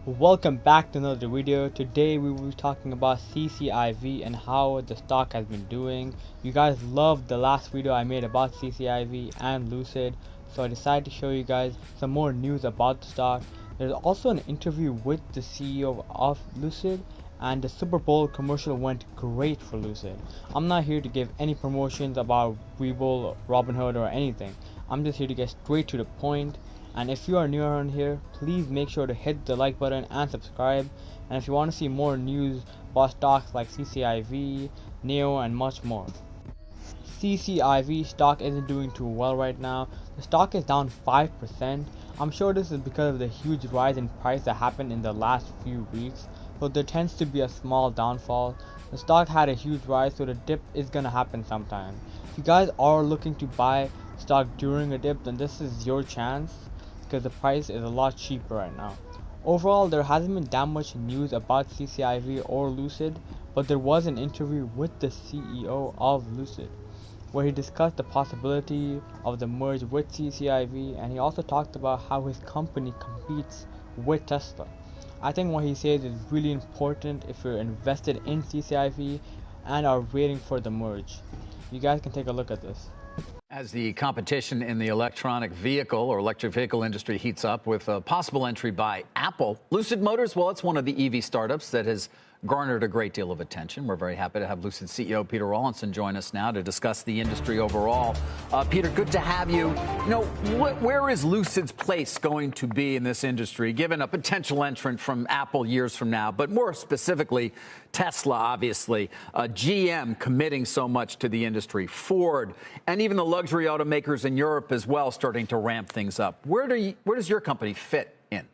Welcome back to another video. Today we will be talking about CCIV and how the stock has been doing. You guys loved the last video I made about CCIV and Lucid, so I decided to show you guys some more news about the stock. There's also an interview with the CEO of Lucid, and the Super Bowl commercial went great for Lucid. I'm not here to give any promotions about Webull, Robinhood or anything. I'm just here to get straight to the point. And if you are new around here, please make sure to hit the like button and subscribe. And if you want to see more news about stocks like CCIV, NEO and much more. CCIV stock isn't doing too well right now. The stock is down 5%. I'm sure this is because of the huge rise in price that happened in the last few weeks. So there tends to be a small downfall. The stock had a huge rise, so the dip is gonna happen sometime. If you guys are looking to buy stock during a dip, then this is your chance, because the price is a lot cheaper right now. Overall, there hasn't been that much news about CCIV or Lucid, but there was an interview with the CEO of Lucid, where he discussed the possibility of the merge with CCIV, and he also talked about how his company competes with Tesla. I think what he says is really important if you're invested in CCIV and are waiting for the merge. You guys can take a look at this. As the competition in the electric vehicle industry heats up with a possible entry by Apple, Lucid Motors, well, it's one of the EV startups that has garnered a great deal of attention. We're very happy to have Lucid CEO Peter Rawlinson join us now to discuss the industry overall. Peter, good to have you. You know, where is Lucid's place going to be in this industry, given a potential entrant from Apple years from now, but more specifically, Tesla, obviously, GM committing so much to the industry, Ford, and even the luxury automakers in Europe as well starting to ramp things up. Where does your company fit in?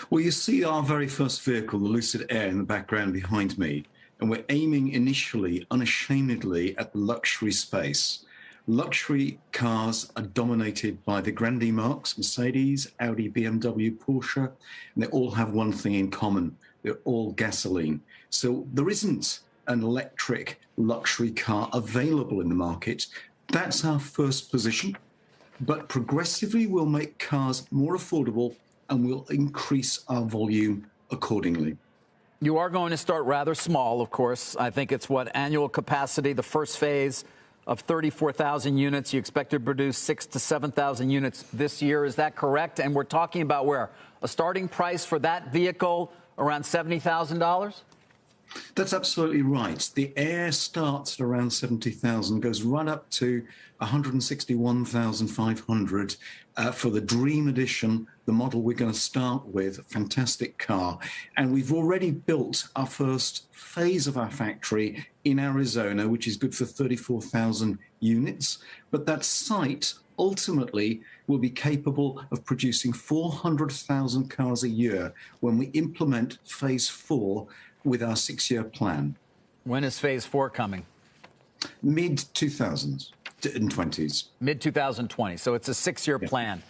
Well, you see our very first vehicle, the Lucid Air, in the background behind me, and we're aiming initially, unashamedly, at the luxury space. Luxury cars are dominated by the grande marques, Mercedes, Audi, BMW, Porsche, and they all have one thing in common. They're all gasoline. So there isn't an electric luxury car available in the market. That's our first position. But progressively, we'll make cars more affordable and we'll increase our volume accordingly. You are going to start rather small, of course. I think it's what annual capacity, the first phase of 34,000 units. You expect to produce 6,000 to 7,000 units this year. Is that correct? And we're talking about where? A starting price for that vehicle around $70,000? That's absolutely right. The Air starts at around 70,000, goes right up to 161,500 for the Dream Edition, the model we're going to start with. A fantastic car. And we've already built our first phase of our factory in Arizona, which is good for 34,000 units. But that site ultimately will be capable of producing 400,000 cars a year when we implement phase 4 with our 6-year plan. When is phase 4 coming? Mid-2000s and 20s. Mid-2020. So it's a 6-year plan.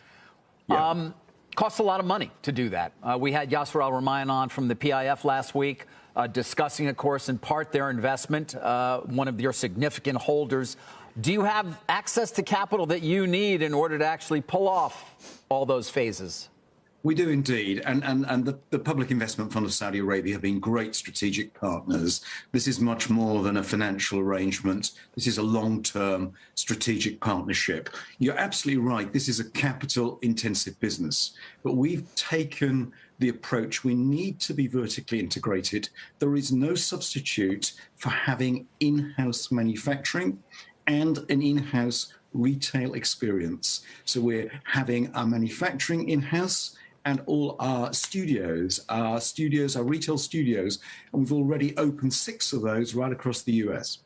Yeah. Costs a lot of money to do that. We had Yasser Al-Rumayyan on from the PIF last week discussing, of course, in part their investment, one of your significant holders. Do you have access to capital that you need in order to actually pull off all those phases? We do indeed, and the Public Investment Fund of Saudi Arabia have been great strategic partners. This is much more than a financial arrangement. This is a long-term strategic partnership. You're absolutely right. This is a capital-intensive business, but we've taken the approach we need to be vertically integrated. There is no substitute for having in-house manufacturing and an in-house retail experience. So we're having our manufacturing in-house and all our retail studios, and we've already opened 6 of those right across the US.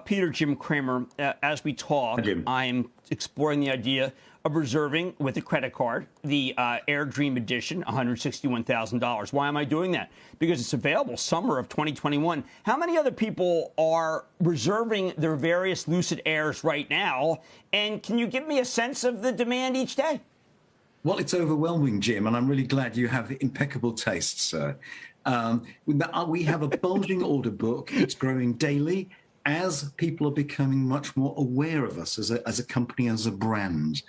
Peter, Jim Cramer, as we talk, I'm exploring the idea of reserving with a credit card the Air Dream Edition, $161,000. Why am I doing that? Because it's available summer of 2021. How many other people are reserving their various Lucid Airs right now? And can you give me a sense of the demand each day? Well, it's overwhelming, Jim, and I'm really glad you have impeccable taste, sir. We have a bulging order book. It's growing daily. as people are becoming much more aware of us as a company, as a brand.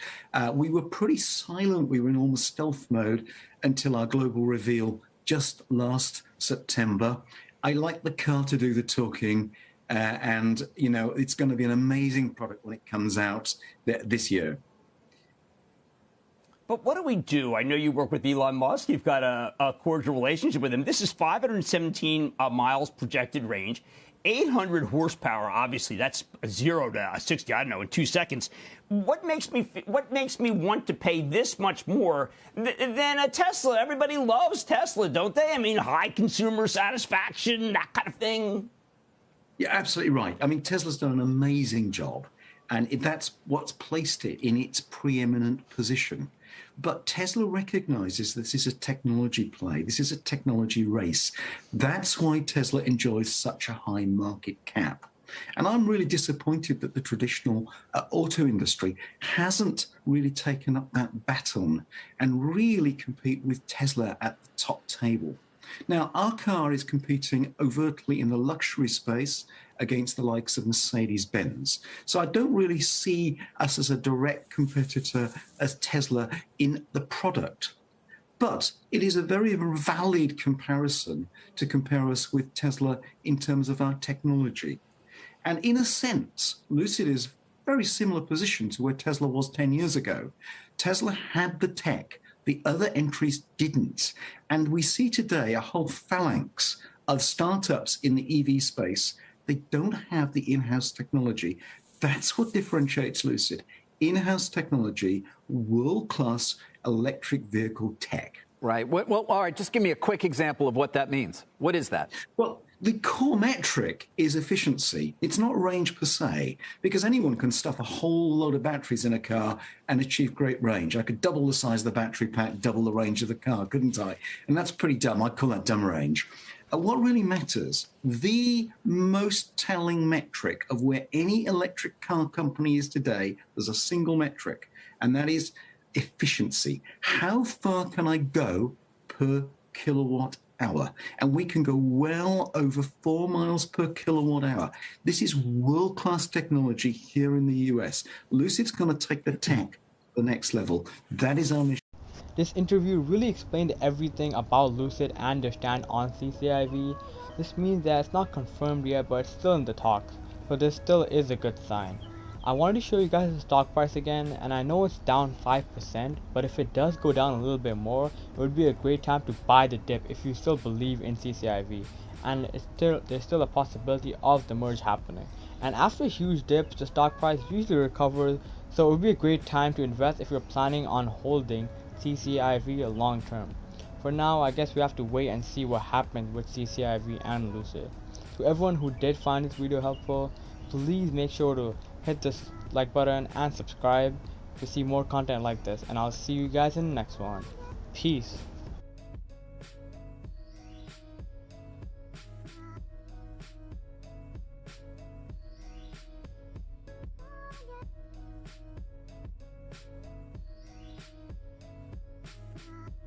We were pretty silent. We were in almost stealth mode until our global reveal just last September. I like the car to do the talking, and you know, it's going to be an amazing product when it comes out this year. But what do we do? I know you work with Elon Musk. You've got a cordial relationship with him. This is 517 miles projected range, 800 horsepower. Obviously, that's 0 to 60. I don't know, in 2 seconds. What makes me want to pay this much more than a Tesla? Everybody loves Tesla, don't they? I mean, high consumer satisfaction, that kind of thing. Yeah, absolutely right. I mean, Tesla's done an amazing job, and that's what's placed it in its preeminent position. But Tesla recognizes this is a technology play. This is a technology race. That's why Tesla enjoys such a high market cap. And I'm really disappointed that the traditional auto industry hasn't really taken up that baton and really compete with Tesla at the top table. Now, our car is competing overtly in the luxury space against the likes of Mercedes-Benz. So I don't really see us as a direct competitor as Tesla in the product. But it is a very valid comparison to compare us with Tesla in terms of our technology. And in a sense, Lucid is a very similar position to where Tesla was 10 years ago. Tesla had the tech. The other entries didn't. And we see today a whole phalanx of startups in the EV space. They don't have the in-house technology. That's what differentiates Lucid. In-house technology, world-class electric vehicle tech. Right. Well, all right, just give me a quick example of what that means. What is that? Well, the core metric is efficiency. It's not range per se, because anyone can stuff a whole load of batteries in a car and achieve great range. I could double the size of the battery pack, double the range of the car, couldn't I? And that's pretty dumb. I'd call that dumb range. What really matters, the most telling metric of where any electric car company is today, there's a single metric, and that is efficiency. How far can I go per kilowatt hour? And we can go well over 4 miles per kilowatt hour. This is world-class technology here in the US. Lucid's going to take the tech to the next level. That is our mission. This interview really explained everything about Lucid and their stand on CCIV. This means that it's not confirmed yet, but it's still in the talks, so this still is a good sign. I wanted to show you guys the stock price again, and I know it's down 5%, but if it does go down a little bit more, it would be a great time to buy the dip if you still believe in CCIV, and there's still a possibility of the merge happening. And after huge dips, the stock price usually recovers, so it would be a great time to invest if you're planning on holding CCIV long term. For now, I guess we have to wait and see what happens with CCIV and Lucid. To everyone who did find this video helpful, please make sure to hit the like button and subscribe to see more content like this, and I'll see you guys in the next one. Peace.